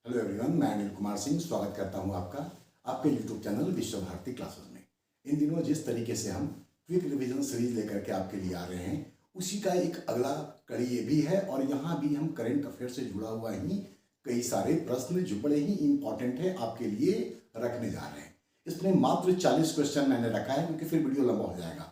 Hello everyone, मैं अनिल कुमार सिंह स्वागत करता हूं आपका आपके यूट्यूब चैनल विश्व भारती क्लासेस में। इन दिनों जिस तरीके से हम क्विक रिवीजन सीरीज लेकर के आपके लिए आ रहे हैं, उसी का एक अगला कड़ी ये भी है और यहाँ भी हम करंट अफेयर से जुड़ा हुआ ही कई सारे प्रश्न जो बड़े ही इंपॉर्टेंट है आपके लिए रखने जा रहे हैं। इसमें मात्र 40 क्वेश्चन मैंने रखा है क्योंकि फिर वीडियो लंबा हो जाएगा।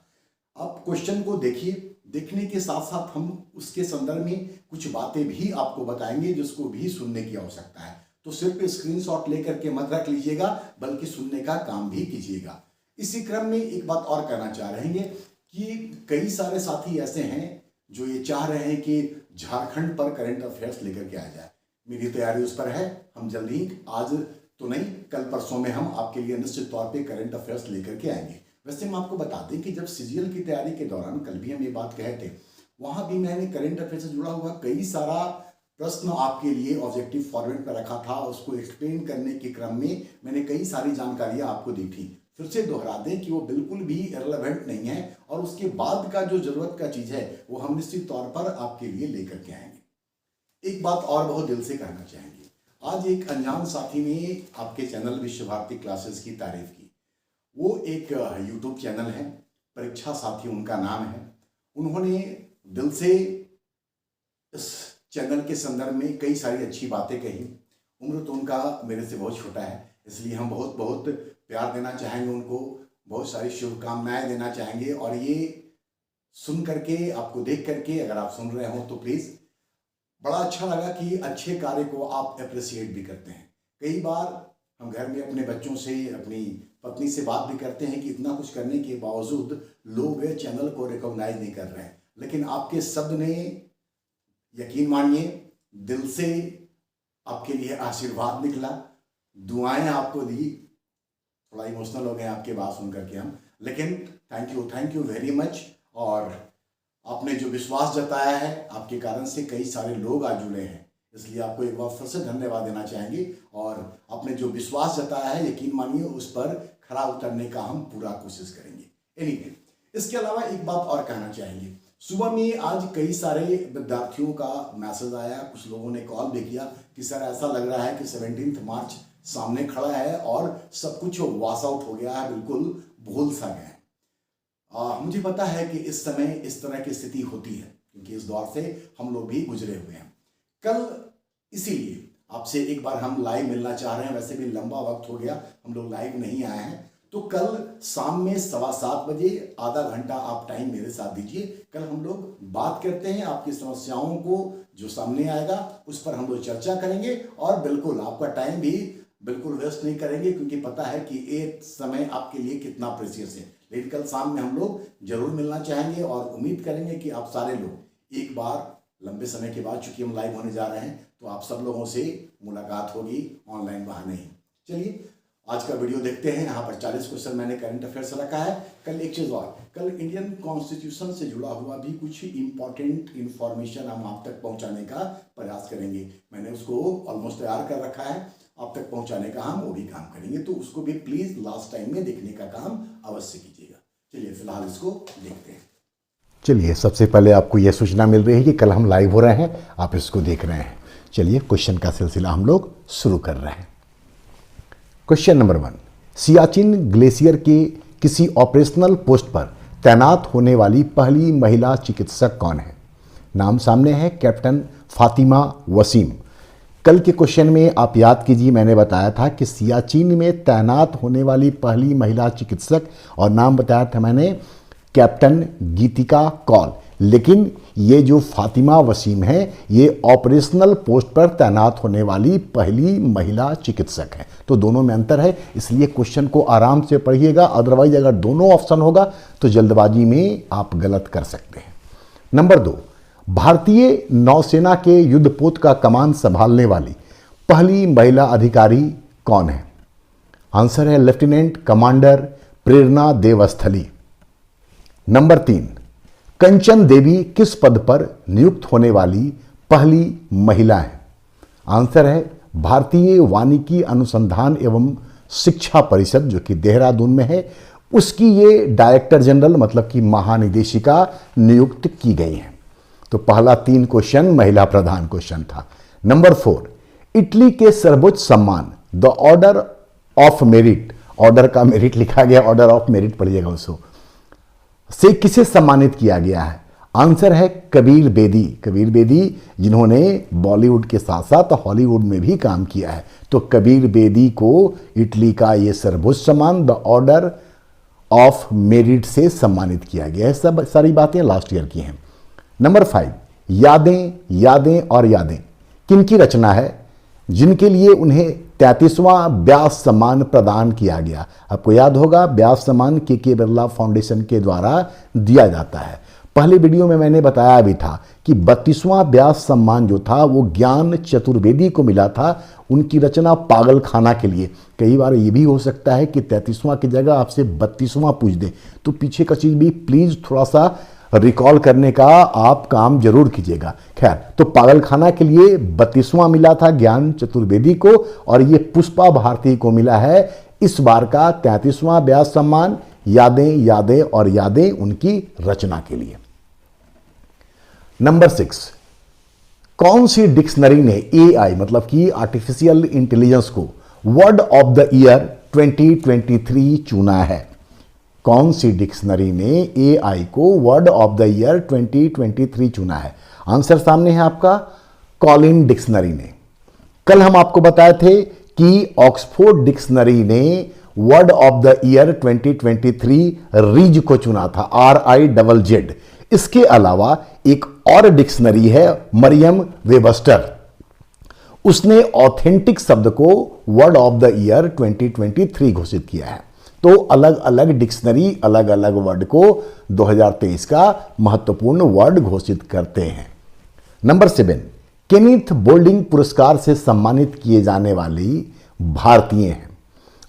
आप क्वेश्चन को देखिए, देखने के साथ साथ हम उसके संदर्भ में कुछ बातें भी आपको बताएंगे जिसको भी सुनने की आवश्यकता है। तो सिर्फ स्क्रीनशॉट लेकर के मत रख लीजिएगा, बल्कि सुनने का काम भी कीजिएगा। इसी क्रम में एक बात और कहना चाह रहे हैं कि कई सारे साथी ऐसे हैं जो ये चाह रहे हैं कि झारखंड पर करंट अफेयर्स लेकर के आ जाए। मेरी तैयारी उस पर है। हम जल्दी, आज तो नहीं, कल परसों में हम आपके लिए निश्चित तौर पे करंट अफेयर्स लेकर के आएंगे। वैसे हम आपको बता दें कि जब सीजीएल की तैयारी के दौरान कल भी हम ये बात कहे थे, वहां भी मैंने करंट अफेयर से जुड़ा हुआ कई सारा प्रश्न आपके लिए ऑब्जेक्टिव फॉर्मेट पर रखा था। उसको एक्सप्लेन करने के क्रम में मैंने कई सारी जानकारियां आपको दी थी। फिर से दोहरा दें कि वो बिल्कुल भी इररिलेवेंट नहीं है और उसके बाद का जो जरूरत का चीज है वो हम निश्चित तौर पर आपके लिए लेकर के आएंगे। एक बात और बहुत दिल से कहना चाहेंगे, आज एक अनजान साथी ने आपके चैनल विश्व भारती क्लासेस की तारीफ की। वो एक यूट्यूब चैनल है, परीक्षा साथी उनका नाम है। उन्होंने दिल से इस चैनल के संदर्भ में कई सारी अच्छी बातें कही। उम्र तो उनका मेरे से बहुत छोटा है, इसलिए हम बहुत बहुत प्यार देना चाहेंगे उनको, बहुत सारी शुभकामनाएं देना चाहेंगे। और ये सुन करके, आपको देख करके अगर आप सुन रहे हो तो प्लीज़, बड़ा अच्छा लगा कि अच्छे कार्य को आप अप्रिसिएट भी करते हैं। कई बार हम घर में अपने बच्चों से, अपनी पत्नी से बात भी करते हैं कि इतना कुछ करने के बावजूद लोग चैनल को रिकॉग्नाइज नहीं कर रहे हैं, लेकिन आपके शब्द ने, यकीन मानिए, दिल से आपके लिए आशीर्वाद निकला, दुआएं आपको दी। थोड़ा इमोशनल हो गए आपके बात सुन करके हम, लेकिन थैंक यू वेरी मच। और आपने जो विश्वास जताया है, आपके कारण से कई सारे लोग आज जुड़े हैं, इसलिए आपको एक बार फिर से धन्यवाद देना चाहेंगे। और आपने जो विश्वास जताया है, यकीन मानिए, उस पर खरा उतरने का हम पूरा कोशिश करेंगे। एनीवे, इसके अलावा एक बात और कहना चाहेंगे। सुबह में आज कई सारे विद्यार्थियों का मैसेज आया, कुछ लोगों ने कॉल भी किया कि सर ऐसा लग रहा है कि 17 मार्च सामने खड़ा है और सब कुछ वॉश आउट हो गया है, बिल्कुल भूल सा गया है। मुझे पता है कि इस समय इस तरह की स्थिति होती है, क्योंकि इस दौर से हम लोग भी गुजरे हुए हैं। कल इसीलिए आपसे एक बार हम लाइव मिलना चाह रहे हैं। वैसे भी लंबा वक्त हो गया हम लोग लाइव नहीं आए हैं, तो कल शाम में 7:15 बजे आधा घंटा आप टाइम मेरे साथ दीजिए। कल हम लोग बात करते हैं, आपकी समस्याओं को जो सामने आएगा उस पर हम लोग चर्चा करेंगे। और बिल्कुल आपका टाइम भी बिल्कुल वेस्ट नहीं करेंगे, क्योंकि पता है कि ये समय आपके लिए कितना प्रेशियस है। लेकिन कल शाम में हम लोग जरूर मिलना चाहेंगे और उम्मीद करेंगे कि आप सारे लोग एक बार, लंबे समय के बाद चूंकि हम लाइव होने जा रहे हैं, तो आप सब लोगों से मुलाकात होगी ऑनलाइन बहाने ही। चलिए आज का वीडियो देखते हैं। यहाँ पर 40 क्वेश्चन मैंने करंट अफेयर से रखा है। कल एक चीज़ और, कल इंडियन कॉन्स्टिट्यूशन से जुड़ा हुआ भी कुछ इंपॉर्टेंट इंफॉर्मेशन हम आप तक पहुँचाने का प्रयास करेंगे। मैंने उसको ऑलमोस्ट तैयार कर रखा है, आप तक पहुँचाने का हम वो भी काम करेंगे, तो उसको भी प्लीज़ लास्ट टाइम में देखने का काम अवश्य कीजिएगा। चलिए फिलहाल इसको देखते हैं। चलिए, सबसे पहले आपको यह सूचना मिल रही है कि कल हम लाइव हो रहे हैं, आप इसको देख रहे हैं। चलिए क्वेश्चन का सिलसिला हम लोग शुरू कर रहे हैं। क्वेश्चन नंबर 1, सियाचिन ग्लेशियर के किसी ऑपरेशनल पोस्ट पर तैनात होने वाली पहली महिला चिकित्सक कौन है? नाम सामने है, कैप्टन फातिमा वसीम। कल के क्वेश्चन में आप याद कीजिए, मैंने बताया था कि सियाचिन में तैनात होने वाली पहली महिला चिकित्सक, और नाम बताया था मैंने कैप्टन गीतिका कौल। लेकिन ये जो फातिमा वसीम है, ये ऑपरेशनल पोस्ट पर तैनात होने वाली पहली महिला चिकित्सक है। तो दोनों में अंतर है, इसलिए क्वेश्चन को आराम से पढ़िएगा, अदरवाइज अगर दोनों ऑप्शन होगा तो जल्दबाजी में आप गलत कर सकते हैं। नंबर 2, भारतीय नौसेना के युद्धपोत का कमान संभालने वाली पहली महिला अधिकारी कौन है? आंसर है लेफ्टिनेंट कमांडर प्रेरणा देवस्थली। नंबर 3, कंचन देवी किस पद पर नियुक्त होने वाली पहली महिला है? आंसर है भारतीय वानिकी अनुसंधान एवं शिक्षा परिषद, जो कि देहरादून में है, उसकी ये डायरेक्टर जनरल मतलब कि महानिदेशिका नियुक्त की गई हैं। तो पहला 3 क्वेश्चन महिला प्रधान क्वेश्चन था। नंबर 4, इटली के सर्वोच्च सम्मान the order of merit, order का मेरिट लिखा गया, ऑर्डर ऑफ मेरिट पढ़िएगा उसको, से किसे सम्मानित किया गया है? आंसर है कबीर बेदी। कबीर बेदी जिन्होंने बॉलीवुड के साथ साथ हॉलीवुड में भी काम किया है। तो कबीर बेदी को इटली का ये सर्वोच्च सम्मान द ऑर्डर ऑफ मेरिट से सम्मानित किया गया है। सब सारी बातें लास्ट ईयर की हैं। नंबर 5, यादें यादें और यादें किनकी रचना है जिनके लिए उन्हें 33वां व्यास सम्मान प्रदान किया गया? आपको याद होगा व्यास सम्मान के बिरला फाउंडेशन के द्वारा दिया जाता है। पहले वीडियो में मैंने बताया भी था कि 32वां व्यास सम्मान जो था वो ज्ञान चतुर्वेदी को मिला था, उनकी रचना पागल खाना के लिए। कई बार ये भी हो सकता है कि 33वां की जगह आपसे 32वां पूछ दे, तो पीछे का चीज़ भी प्लीज़ थोड़ा सा रिकॉल करने का आप काम जरूर कीजिएगा। खैर, तो पागल खाना के लिए 32वां मिला था ज्ञान चतुर्वेदी को, और ये पुष्पा भारती को मिला है इस बार का 33वां व्यास सम्मान यादें यादें और यादें उनकी रचना के लिए। नंबर 6, कौन सी डिक्शनरी ने एआई मतलब कि आर्टिफिशियल इंटेलिजेंस को वर्ड ऑफ द ईयर 2023 चुना है? कौन सी डिक्शनरी ने एआई को वर्ड ऑफ द ईयर 2023 चुना है? आंसर सामने है आपका, कॉलिन डिक्शनरी ने। कल हम आपको बताए थे कि ऑक्सफोर्ड डिक्शनरी ने वर्ड ऑफ द ईयर 2023 रीज को चुना था, RIZZ। इसके अलावा एक और डिक्शनरी है मरियम वेबस्टर, उसने ऑथेंटिक शब्द को वर्ड ऑफ द ईयर 2023 घोषित किया है। तो अलग अलग डिक्शनरी अलग अलग वर्ड को 2023 का महत्वपूर्ण वर्ड घोषित करते हैं। नंबर 7, केनिथ बोल्डिंग पुरस्कार से सम्मानित किए जाने वाली भारतीय हैं।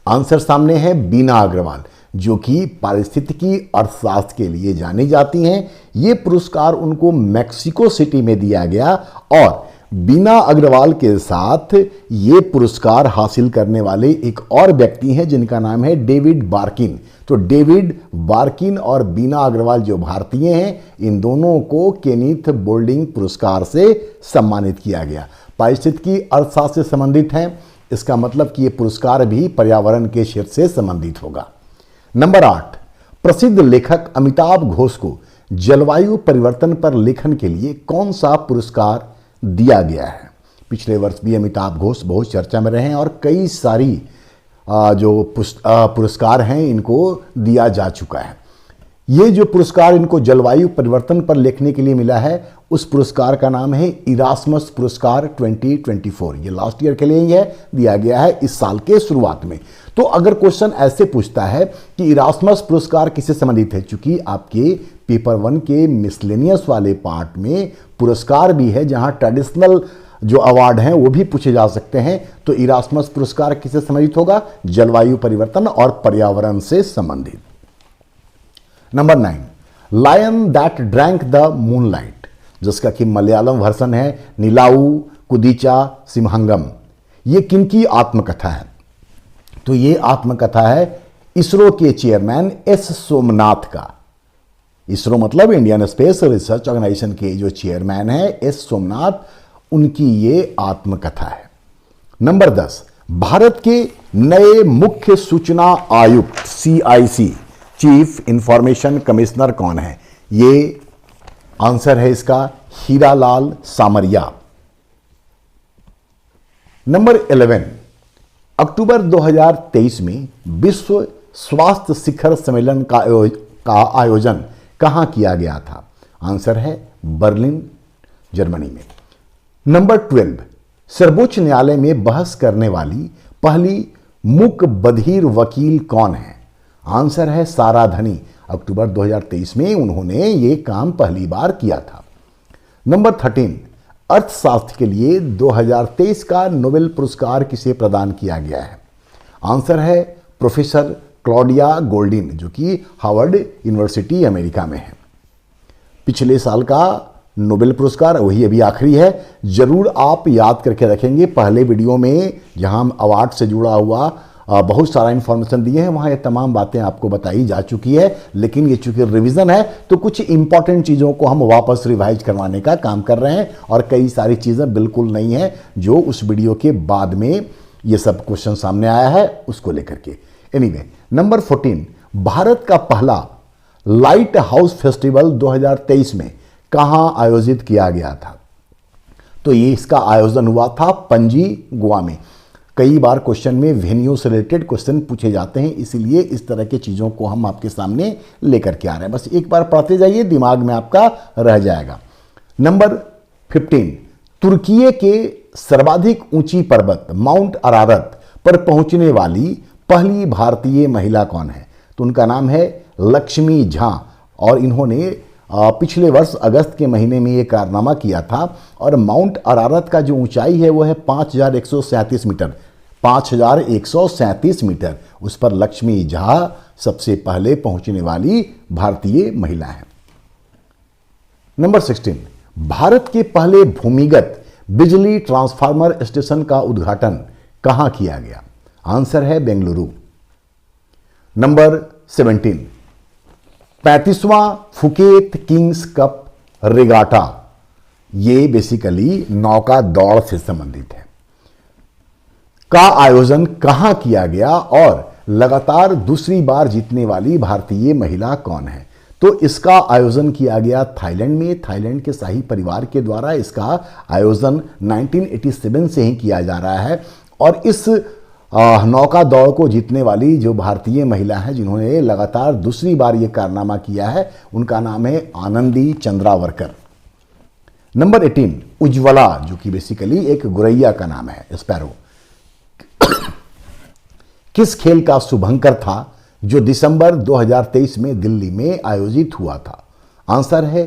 आंसर सामने है, बीना अग्रवाल, जो कि पारिस्थितिकी अर्थशास्त्र के लिए जानी जाती हैं। ये पुरस्कार उनको मैक्सिको सिटी में दिया गया, और बीना अग्रवाल के साथ ये पुरस्कार हासिल करने वाले एक और व्यक्ति हैं जिनका नाम है डेविड बार्किन। तो डेविड बार्किन और बीना अग्रवाल जो भारतीय हैं, इन दोनों को केनिथ बोल्डिंग पुरस्कार से सम्मानित किया गया। पारिस्थितिकी अर्थशास्त्र से संबंधित हैं, इसका मतलब कि ये पुरस्कार भी पर्यावरण के क्षेत्र से संबंधित होगा। नंबर 8, प्रसिद्ध लेखक अमिताभ घोष को जलवायु परिवर्तन पर लेखन के लिए कौन सा पुरस्कार दिया गया है? पिछले वर्ष भी अमिताभ घोष बहुत चर्चा में रहे हैं और कई सारी जो पुरस्कार हैं इनको दिया जा चुका है। ये जो पुरस्कार इनको जलवायु परिवर्तन पर लिखने के लिए मिला है, उस पुरस्कार का नाम है इरास्मस पुरस्कार 2024। ये लास्ट ईयर के लिए ही है, दिया गया है इस साल के शुरुआत में। तो अगर क्वेश्चन ऐसे पूछता है कि इरास्मस पुरस्कार किससे संबंधित है, चूंकि आपके पेपर 1 के मिसलेनियस वाले पार्ट में पुरस्कार भी है जहां ट्रेडिशनल जो अवार्ड हैं वो भी पूछे जा सकते हैं, तो इरास्मस पुरस्कार किससे संबंधित होगा? जलवायु परिवर्तन और पर्यावरण से संबंधित। Number 9, lion that drank the moonlight, जिसका कि मलयालम वर्सन है नीलाऊ कुदीचा सिंहंगम। ये किनकी आत्मकथा है? तो ये आत्मकथा है इसरो के चेयरमैन एस सोमनाथ का। इसरो मतलब इंडियन स्पेस रिसर्च ऑर्गेनाइजेशन के जो चेयरमैन है एस सोमनाथ, उनकी ये आत्मकथा है। नंबर 10, भारत के नए मुख्य सूचना आयुक्त CIC चीफ इंफॉर्मेशन कमिश्नर कौन है? ये आंसर है इसका हीरालाल सामरिया। नंबर 11, अक्टूबर 2023 में विश्व स्वास्थ्य शिखर सम्मेलन का आयोजन कहां किया गया था? आंसर है बर्लिन, जर्मनी में। नंबर 12, सर्वोच्च न्यायालय में बहस करने वाली पहली मूक बधिर वकील कौन है? आंसर है सारा धनी। अक्टूबर 2023 में उन्होंने ये काम पहली बार किया था। नंबर 13, अर्थशास्त्र के लिए 2023 का नोबेल पुरस्कार किसे प्रदान किया गया है? आंसर है प्रोफेसर क्लॉडिया गोल्डिन, जो कि हार्वर्ड यूनिवर्सिटी अमेरिका में है। पिछले साल का नोबेल पुरस्कार वही अभी आखिरी है। जरूर आप याद करके रखेंगे, पहले वीडियो में जहां हम अवार्ड से जुड़ा हुआ बहुत सारा इन्फॉर्मेशन दिए हैं, वहाँ ये तमाम बातें आपको बताई जा चुकी है। लेकिन ये चूंकि रिवीजन है तो कुछ इंपॉर्टेंट चीज़ों को हम वापस रिवाइज करवाने का काम कर रहे हैं, और कई सारी चीज़ें बिल्कुल नहीं हैं जो उस वीडियो के बाद में ये सब क्वेश्चन सामने आया है उसको लेकर के। एनीवे, नंबर 14, भारत का पहला लाइट हाउस फेस्टिवल 2023 में कहाँ आयोजित किया गया था? तो ये इसका आयोजन हुआ था पणजी, गोवा में। कई बार क्वेश्चन में वेन्यू से रिलेटेड क्वेश्चन पूछे जाते हैं, इसीलिए इस तरह की चीज़ों को हम आपके सामने लेकर के आ रहे हैं। बस एक बार पढ़ते जाइए, दिमाग में आपका रह जाएगा। नंबर 15, तुर्की के सर्वाधिक ऊंची पर्वत माउंट अरारत पर पहुंचने वाली पहली भारतीय महिला कौन है? तो उनका नाम है लक्ष्मी झा, और इन्होंने पिछले वर्ष अगस्त के महीने में ये कारनामा किया था। और माउंट अरारत का जो ऊंचाई है वो है 5137 मीटर, 5137 मीटर। उस पर लक्ष्मी झा सबसे पहले पहुंचने वाली भारतीय महिला है। नंबर 16, भारत के पहले भूमिगत बिजली ट्रांसफार्मर स्टेशन का उद्घाटन कहां किया गया? आंसर है बेंगलुरु। नंबर 17, 35वां फुकेत किंग्स कप रेगाटा, ये बेसिकली नौका दौड़ से संबंधित है, का आयोजन कहां किया गया और लगातार दूसरी बार जीतने वाली भारतीय महिला कौन है? तो इसका आयोजन किया गया थाईलैंड में। थाईलैंड के शाही परिवार के द्वारा इसका आयोजन 1987 से ही किया जा रहा है। और इस नौका दौड़ को जीतने वाली जो भारतीय महिला है जिन्होंने लगातार दूसरी बार ये कारनामा किया है, उनका नाम है आनंदी चंद्रावरकर। नंबर 18, उज्ज्वला, जो कि बेसिकली एक गुरैया का नाम है, स्पैरो, किस खेल का शुभंकर था जो दिसंबर 2023 में दिल्ली में आयोजित हुआ था? आंसर है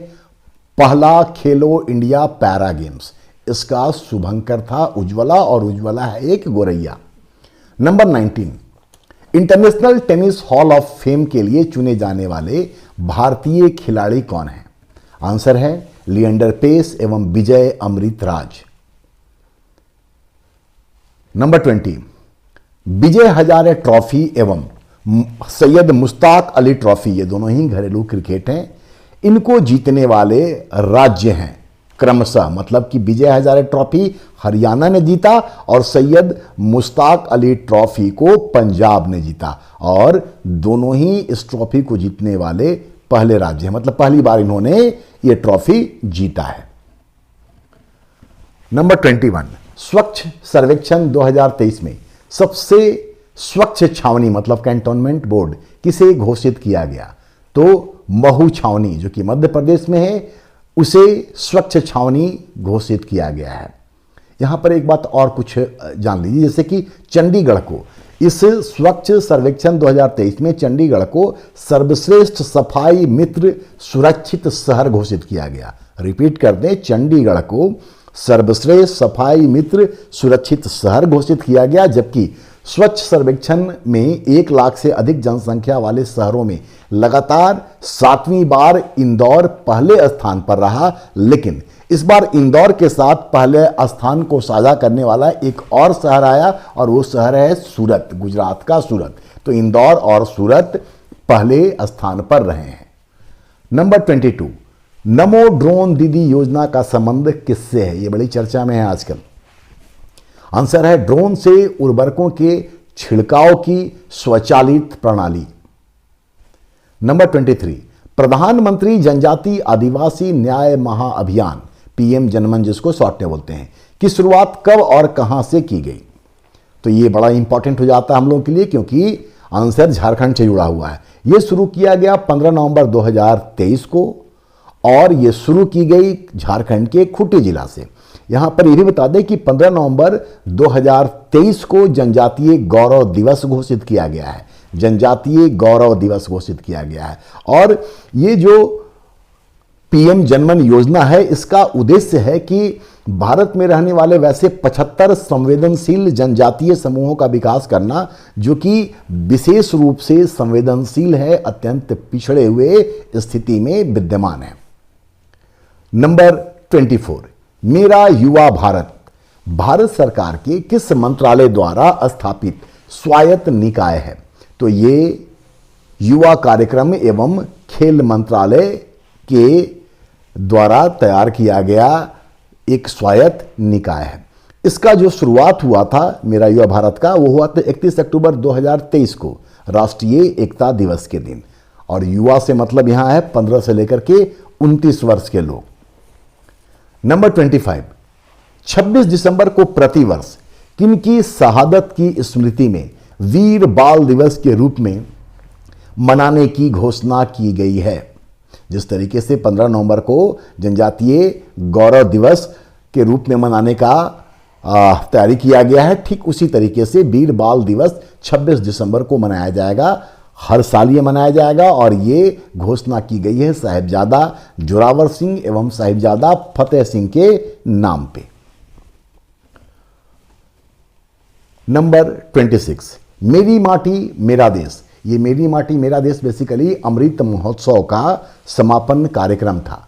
पहला खेलो इंडिया पैरा गेम्स। इसका शुभंकर था उज्ज्वला, और उज्ज्वला है एक गोरैया। Number 19, international tennis hall of fame के लिए चुने जाने वाले भारतीय खिलाड़ी कौन हैं? आंसर है लिएंडर पेस एवं विजय अमृतराज। नंबर 20, विजय हजारे ट्रॉफी एवं सैयद मुश्ताक अली ट्रॉफी, ये दोनों ही घरेलू क्रिकेट हैं, इनको जीतने वाले राज्य हैं क्रमशः, मतलब कि विजय हजारे ट्रॉफी हरियाणा ने जीता और सैयद मुश्ताक अली ट्रॉफी को पंजाब ने जीता, और दोनों ही इस ट्रॉफी को जीतने वाले पहले राज्य हैं, मतलब पहली बार इन्होंने ये ट्रॉफी जीता है। नंबर 21, स्वच्छ सर्वेक्षण 2023 में सबसे स्वच्छ छावनी मतलब कैंटोनमेंट बोर्ड किसे घोषित किया गया? तो महू छावनी, जो कि मध्य प्रदेश में है, उसे स्वच्छ छावनी घोषित किया गया है। यहां पर एक बात और कुछ जान लीजिए, जैसे कि चंडीगढ़ को इस स्वच्छ सर्वेक्षण 2023 में चंडीगढ़ को सर्वश्रेष्ठ सफाई मित्र सुरक्षित शहर घोषित किया गया। रिपीट कर दें, चंडीगढ़ को सर्वश्रेष्ठ सफाई मित्र सुरक्षित शहर घोषित किया गया, जबकि स्वच्छ सर्वेक्षण में 1 लाख से अधिक जनसंख्या वाले शहरों में लगातार 7वीं बार इंदौर पहले स्थान पर रहा। लेकिन इस बार इंदौर के साथ पहले स्थान को साझा करने वाला एक और शहर आया, और वो शहर है सूरत, गुजरात का सूरत। तो इंदौर और सूरत पहले स्थान पर रहे हैं। नंबर 22, नमो ड्रोन दीदी योजना का संबंध किससे है? ये बड़ी चर्चा में है आजकल। आंसर है ड्रोन से उर्वरकों के छिड़काव की स्वचालित प्रणाली। नंबर 23, प्रधानमंत्री जनजाति आदिवासी न्याय महाअभियान पीएम जनमन, जिसको शॉर्ट में बोलते हैं, की शुरुआत कब और कहां से की गई? तो ये बड़ा इंपॉर्टेंट हो जाता है हम लोगों के लिए, क्योंकि आंसर झारखंड से जुड़ा हुआ है। यह शुरू किया गया 15 नवंबर 2023 को, और यह शुरू की गई झारखंड के खूंटी जिला से। यहां पर यह भी बता दें कि 15 नवंबर 2023 को जनजातीय गौरव दिवस घोषित किया गया है। जनजातीय गौरव दिवस घोषित किया गया है। और ये जो पीएम जनमन योजना है, इसका उद्देश्य है कि भारत में रहने वाले वैसे 75 संवेदनशील जनजातीय समूहों का विकास करना, जो कि विशेष रूप से संवेदनशील है, अत्यंत पिछड़े हुए स्थिति में विद्यमान है। नंबर 24, मेरा युवा भारत भारत सरकार के किस मंत्रालय द्वारा स्थापित स्वायत्त निकाय है। तो ये युवा कार्यक्रम एवं खेल मंत्रालय के द्वारा तैयार किया गया एक स्वायत्त निकाय है। इसका जो शुरुआत हुआ था मेरा युवा भारत का, वो हुआ था 31 अक्टूबर 2023 को, राष्ट्रीय एकता दिवस के दिन। और युवा से मतलब यहां है 15 से लेकर के 29 वर्ष के लोग। नंबर 25, 26 दिसंबर को प्रतिवर्ष किनकी शहादत की स्मृति में वीर बाल दिवस के रूप में मनाने की घोषणा की गई है। जिस तरीके से 15 नवंबर को जनजातीय गौरव दिवस के रूप में मनाने का तैयारी किया गया है, ठीक उसी तरीके से वीर बाल दिवस 26 दिसंबर को मनाया जाएगा। हर साल ये मनाया जाएगा और ये घोषणा की गई है साहिबजादा जोरावर सिंह एवं साहिबजादा फतेह सिंह के नाम पे। नंबर 26, मेरी माटी मेरा देश। ये मेरी माटी मेरा देश बेसिकली अमृत महोत्सव का समापन कार्यक्रम था।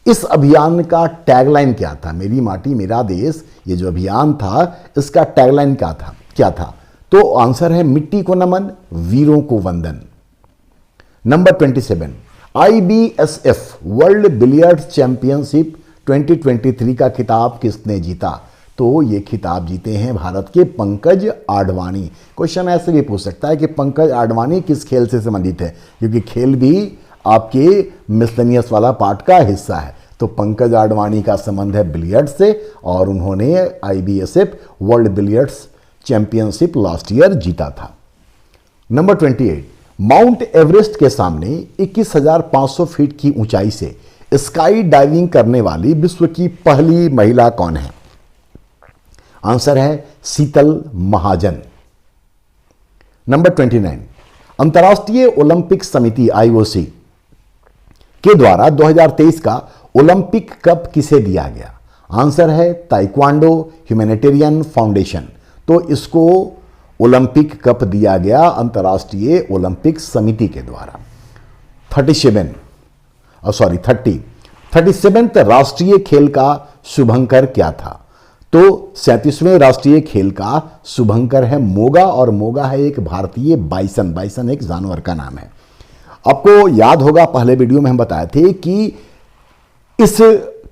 इस अभियान का टैगलाइन क्या था? मेरी माटी मेरा देश, ये जो अभियान था इसका टैगलाइन क्या था? तो आंसर है मिट्टी को नमन, वीरों को वंदन। Number 27, IBSF world billiards championship 2023 का खिताब किसने जीता? तो ये खिताब जीते हैं भारत के पंकज आडवाणी। क्वेश्चन ऐसे भी पूछ सकता है कि पंकज आडवाणी किस खेल से संबंधित है, क्योंकि खेल भी आपके मिसलेनियस वाला पार्ट का हिस्सा है। तो पंकज आडवाणी का संबंध है बिलियर्ड्स से और उन्होंने IBSF world billiards championship last year जीता था। नंबर 28, माउंट एवरेस्ट के सामने 21,500 फीट की ऊंचाई से स्काई डाइविंग करने वाली विश्व की पहली महिला कौन है? आंसर है शीतल महाजन। नंबर 29, अंतर्राष्ट्रीय ओलंपिक समिति IOC के द्वारा 2023 का ओलंपिक कप किसे दिया गया? आंसर है ताइक्वांडो ह्यूमैनिटेरियन फाउंडेशन। तो इसको ओलंपिक कप दिया गया अंतर्राष्ट्रीय ओलंपिक समिति के द्वारा। 37th राष्ट्रीय खेल का शुभंकर क्या था? तो 37वें राष्ट्रीय खेल का शुभंकर है मोगा, और मोगा है एक भारतीय बाइसन। बाइसन एक जानवर का नाम है। आपको याद होगा पहले वीडियो में हम बताए थे कि इस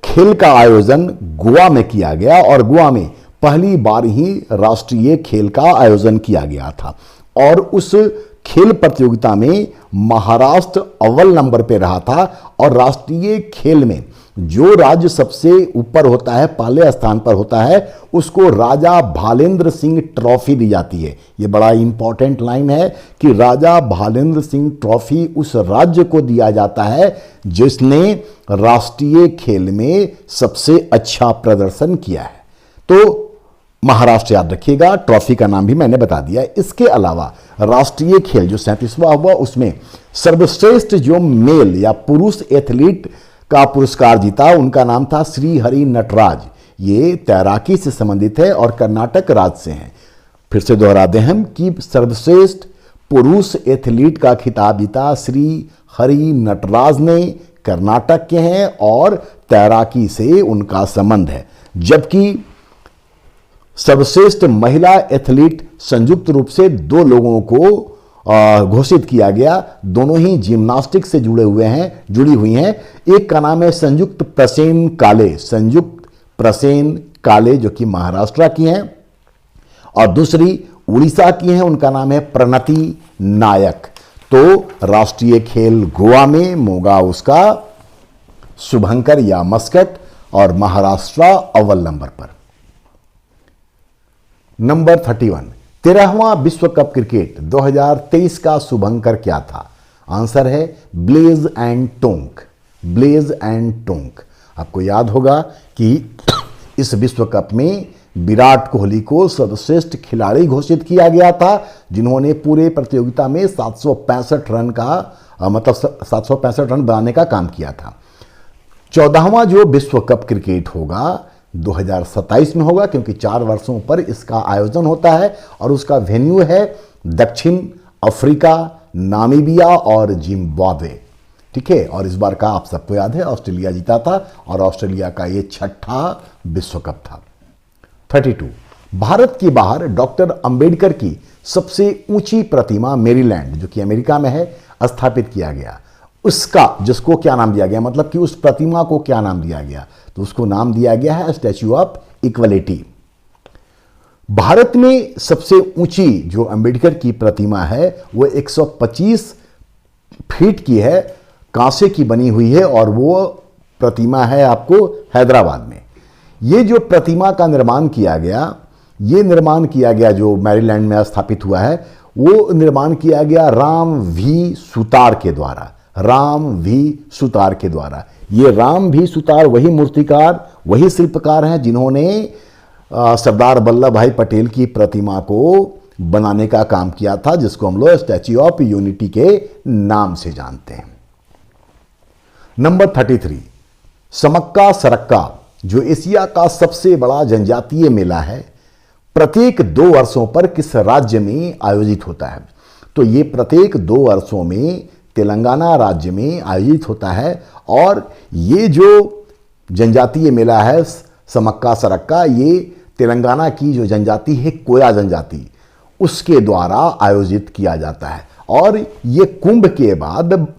खेल का आयोजन गोवा में किया गया और गोवा में पहली बार ही राष्ट्रीय खेल का आयोजन किया गया था। और उस खेल प्रतियोगिता में महाराष्ट्र अव्वल नंबर पे रहा था। और राष्ट्रीय खेल में जो राज्य सबसे ऊपर होता है, पहले स्थान पर होता है, उसको राजा भालेंद्र सिंह ट्रॉफी दी जाती है। ये बड़ा इंपॉर्टेंट लाइन है कि राजा भालेंद्र सिंह ट्रॉफी उस राज्य को दिया जाता है जिसने राष्ट्रीय खेल में सबसे अच्छा प्रदर्शन किया है। तो महाराष्ट्र याद रखिएगा, ट्रॉफी का नाम भी मैंने बता दिया। इसके अलावा राष्ट्रीय खेल जो 37वां हुआ उसमें सर्वश्रेष्ठ जो मेल या पुरुष एथलीट का पुरस्कार जीता, उनका नाम था श्री हरि नटराज। ये तैराकी से संबंधित है और कर्नाटक राज्य से हैं। फिर से दोहरा दें हम कि सर्वश्रेष्ठ पुरुष एथलीट का खिताब जीता श्री हरि नटराज ने, कर्नाटक के हैं और तैराकी से उनका संबंध है। जबकि सर्वश्रेष्ठ महिला एथलीट संयुक्त रूप से 2 लोगों को घोषित किया गया। दोनों ही जिम्नास्टिक से जुड़ी हुई हैं। एक का नाम है संयुक्त प्रसेन काले जो कि महाराष्ट्र की हैं, और दूसरी उड़ीसा की हैं, उनका नाम है प्रणति नायक। तो राष्ट्रीय खेल गोवा में मोगा उसका शुभंकर या मस्कट, और महाराष्ट्र अव्वल नंबर पर। नंबर 31, 13वां विश्व कप क्रिकेट 2023 का शुभंकर क्या था? आंसर है blaze and tonk. Blaze and tonk. आपको याद होगा कि इस विश्व कप में विराट कोहली को सर्वश्रेष्ठ खिलाड़ी घोषित किया गया था, जिन्होंने पूरे प्रतियोगिता में 765 रन का 765 रन बनाने का काम किया था। 14वां जो विश्व कप क्रिकेट होगा 2027 में होगा, क्योंकि 4 वर्षों पर इसका आयोजन होता है और उसका वेन्यू है दक्षिण अफ्रीका, नामीबिया और जिम्बाब्वे। ठीक है, और इस बार का आप सबको याद है ऑस्ट्रेलिया जीता था और ऑस्ट्रेलिया का ये 6ठा विश्व कप था। 32, भारत के बाहर डॉक्टर अंबेडकर की सबसे ऊंची प्रतिमा मेरीलैंड जो कि अमेरिका में है स्थापित किया गया, उसका जिसको क्या नाम दिया गया, मतलब कि उस प्रतिमा को क्या नाम दिया गया, तो उसको नाम दिया गया है स्टैच्यू ऑफ इक्वलिटी। भारत में सबसे ऊंची जो अंबेडकर की प्रतिमा है वो 125 फीट की है, कांसे की बनी हुई है और वो प्रतिमा है आपको हैदराबाद में। ये जो प्रतिमा का निर्माण किया गया, ये निर्माण किया गया जो मैरीलैंड में स्थापित हुआ है, वो निर्माण किया गया राम वी सुतार के द्वारा। राम वी सुतार के द्वारा। ये राम वी सुतार वही मूर्तिकार, वही शिल्पकार हैं जिन्होंने सरदार वल्लभ भाई पटेल की प्रतिमा को बनाने का काम किया था, जिसको हम लोग स्टैच्यू ऑफ यूनिटी के नाम से जानते हैं। नंबर 33, समक्का सरक्का जो एशिया का सबसे बड़ा जनजातीय मेला है, प्रत्येक 2 वर्षों पर किस राज्य में आयोजित होता है? तो ये प्रत्येक 2 वर्षों में तेलंगाना राज्य में आयोजित होता है। और ये जो जनजातीय मेला है समक्का सरक्का, ये तेलंगाना की जो जनजाति है कोया जनजाति, उसके द्वारा आयोजित किया जाता है। और ये कुंभ के बाद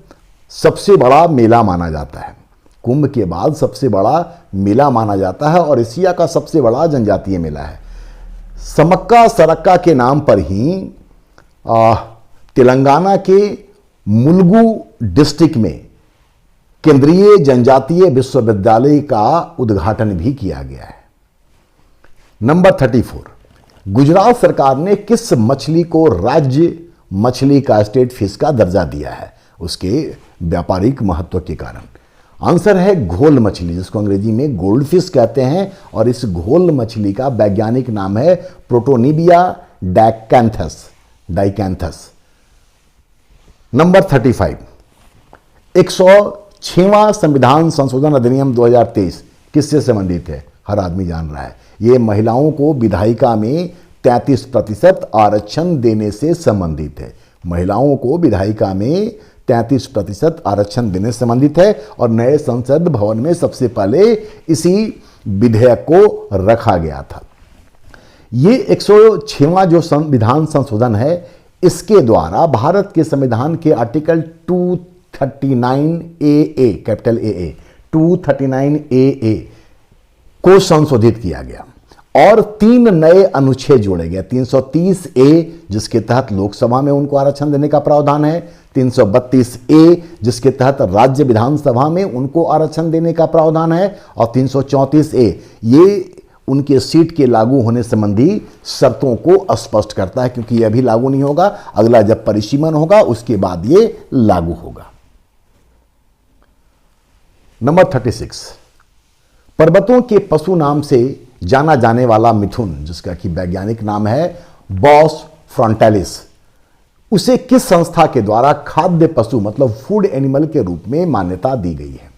सबसे बड़ा मेला माना जाता है। कुंभ के बाद सबसे बड़ा मेला माना जाता है और एशिया का सबसे बड़ा जनजातीय मेला है। समक्का सरक्का के नाम पर ही तेलंगाना के मुलुगु डिस्ट्रिक्ट में केंद्रीय जनजातीय विश्वविद्यालय का उद्घाटन भी किया गया है। नंबर 34, गुजरात सरकार ने किस मछली को राज्य मछली का स्टेट फिश का दर्जा दिया है उसके व्यापारिक महत्व के कारण? आंसर है घोल मछली, जिसको अंग्रेजी में गोल्ड फिश कहते हैं। और इस घोल मछली का वैज्ञानिक नाम है प्रोटोनिबिया डाइकैंथस। नंबर 35, 106वां संविधान संशोधन अधिनियम 2023 किससे संबंधित है? हर आदमी जान रहा है। ये महिलाओं को विधायिका में 33% आरक्षण देने से संबंधित है। महिलाओं को विधायिका में 33% आरक्षण देने से संबंधित है। और नए संसद भवन में सबसे पहले इसी विधेयक को रखा गया था। ये 106वां जो संविधान संशोधन है, इसके द्वारा भारत के संविधान के article 239AA capital AA 239AA को संशोधित किया गया और 3 नए अनुच्छेद जोड़े गए। 330A जिसके तहत लोकसभा में उनको आरक्षण देने का प्रावधान है, 332A जिसके तहत राज्य विधानसभा में उनको आरक्षण देने का प्रावधान है, और 334A ये उनके सीट के लागू होने संबंधी शर्तों को स्पष्ट करता है, क्योंकि यह भी लागू नहीं होगा, अगला जब परिसीमन होगा उसके बाद ये लागू होगा। नंबर 36, पर्वतों के पशु नाम से जाना जाने वाला मिथुन, जिसका कि वैज्ञानिक नाम है बॉस फ्रंटालिस, उसे किस संस्था के द्वारा खाद्य पशु मतलब फूड एनिमल के रूप में मान्यता दी गई है?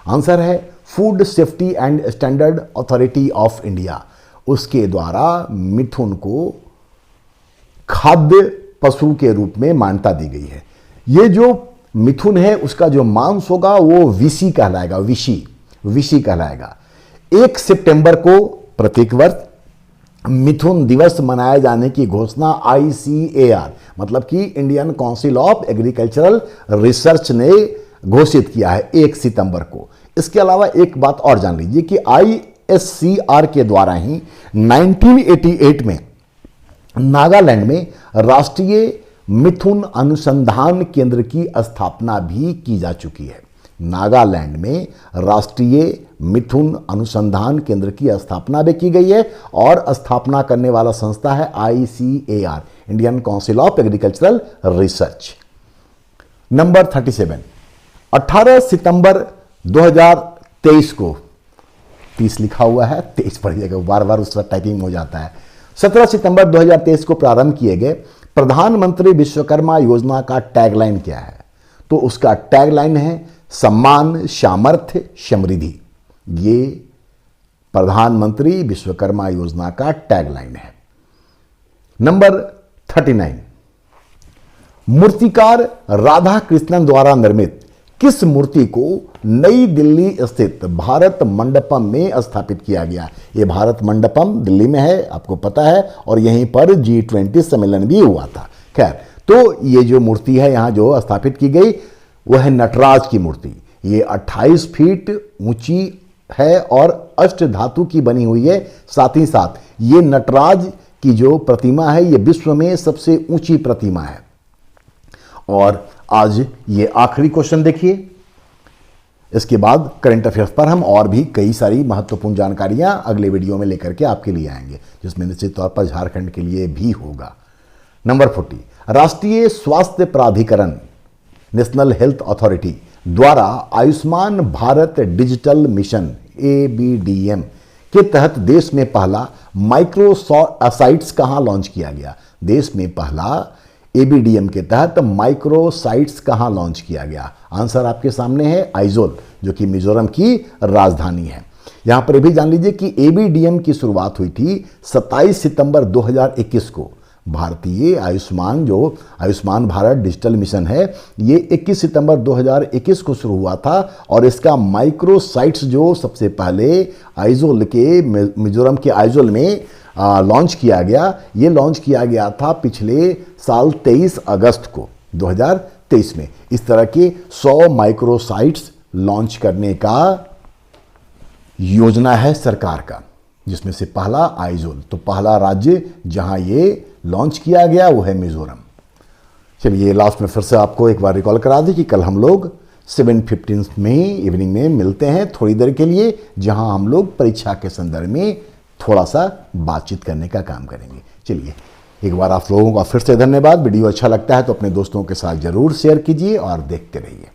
आंसर है food safety and standard authority of India. उसके द्वारा मिथुन को खाद्य पशु के रूप में मान्यता दी गई है। ये जो मिथुन है उसका जो मांस होगा वो विषी कहलाएगा, विषी कहलाएगा। 1 सितंबर को प्रत्येक वर्ष मिथुन दिवस मनाए जाने की घोषणा ICAR मतलब कि Indian council of agricultural research ने घोषित किया है 1 सितंबर को। इसके अलावा एक बात और जान लीजिए कि ISCR के द्वारा ही 1988 में नागालैंड में राष्ट्रीय मिथुन अनुसंधान केंद्र की स्थापना भी की जा चुकी है। नागालैंड में राष्ट्रीय मिथुन अनुसंधान केंद्र की स्थापना भी की गई है और स्थापना करने वाला संस्था है ICAR Indian council of agricultural research. Number 37, 18 सितंबर 2023 को 30 लिखा हुआ है, 23 पढ़िएगा, बार बार उसका टाइपिंग हो जाता है। 17 सितंबर 2023 को प्रारंभ किए गए प्रधानमंत्री विश्वकर्मा योजना का टैगलाइन क्या है? तो उसका टैगलाइन है सम्मान सामर्थ्य समृद्धि। ये प्रधानमंत्री विश्वकर्मा योजना का टैगलाइन है। नंबर 39, मूर्तिकार राधा कृष्णन द्वारा निर्मित किस मूर्ति को नई दिल्ली स्थित भारत मंडपम में स्थापित किया गया। ये भारत मंडपम दिल्ली में है, आपको पता है, और यहीं पर G20 सम्मेलन भी हुआ था। खैर, तो ये जो मूर्ति है यहाँ जो स्थापित की गई वह है नटराज की मूर्ति। ये 28 फीट ऊंची है और अष्ट धातु की बनी हुई है। साथ ही साथ ये नटराज की जो प्रतिमा है ये विश्व में सबसे ऊंची प्रतिमा है। और आज ये आखिरी क्वेश्चन देखिए, इसके बाद करंट अफेयर्स पर हम और भी कई सारी महत्वपूर्ण जानकारियां अगले वीडियो में लेकर के आपके लिए आएंगे, जिसमें निश्चित तौर पर झारखंड के लिए भी होगा। नंबर 40, राष्ट्रीय स्वास्थ्य प्राधिकरण नेशनल हेल्थ अथॉरिटी द्वारा Ayushman Bharat digital mission ABDM के तहत देश में पहला माइक्रोसाइट्स कहां लॉन्च किया गया? देश में पहला ABDM के तहत माइक्रोसाइट्स कहां लॉन्च किया गया? आंसर आपके सामने है आइजोल, जो कि मिजोरम की राजधानी है। यहां पर यह भी जान लीजिए कि ABDM की शुरुआत हुई थी 27 सितंबर 2021 को। भारतीय आयुष्मान भारत डिजिटल मिशन है, ये 21 सितंबर 2021 को शुरू हुआ था और इसका माइक्रोसाइट्स जो सबसे पहले आइजोल के मिजोरम के आइजोल में लॉन्च किया गया, ये लॉन्च किया गया था पिछले साल 23 अगस्त को 2023 में। इस तरह के 100 माइक्रोसाइट्स लॉन्च करने का योजना है सरकार का, जिसमें से पहला आइजोल। तो पहला राज्य जहां ये लॉन्च किया गया वो है मिजोरम। चलिए लास्ट में फिर से आपको एक बार रिकॉल करा दें कि कल हम लोग 7:15 में इवनिंग में मिलते हैं थोड़ी देर के लिए, जहां हम लोग परीक्षा के संदर्भ में थोड़ा सा बातचीत करने का काम करेंगे। चलिए एक बार आप लोगों का फिर से धन्यवाद। वीडियो अच्छा लगता है तो अपने दोस्तों के साथ जरूर शेयर कीजिए और देखते रहिए।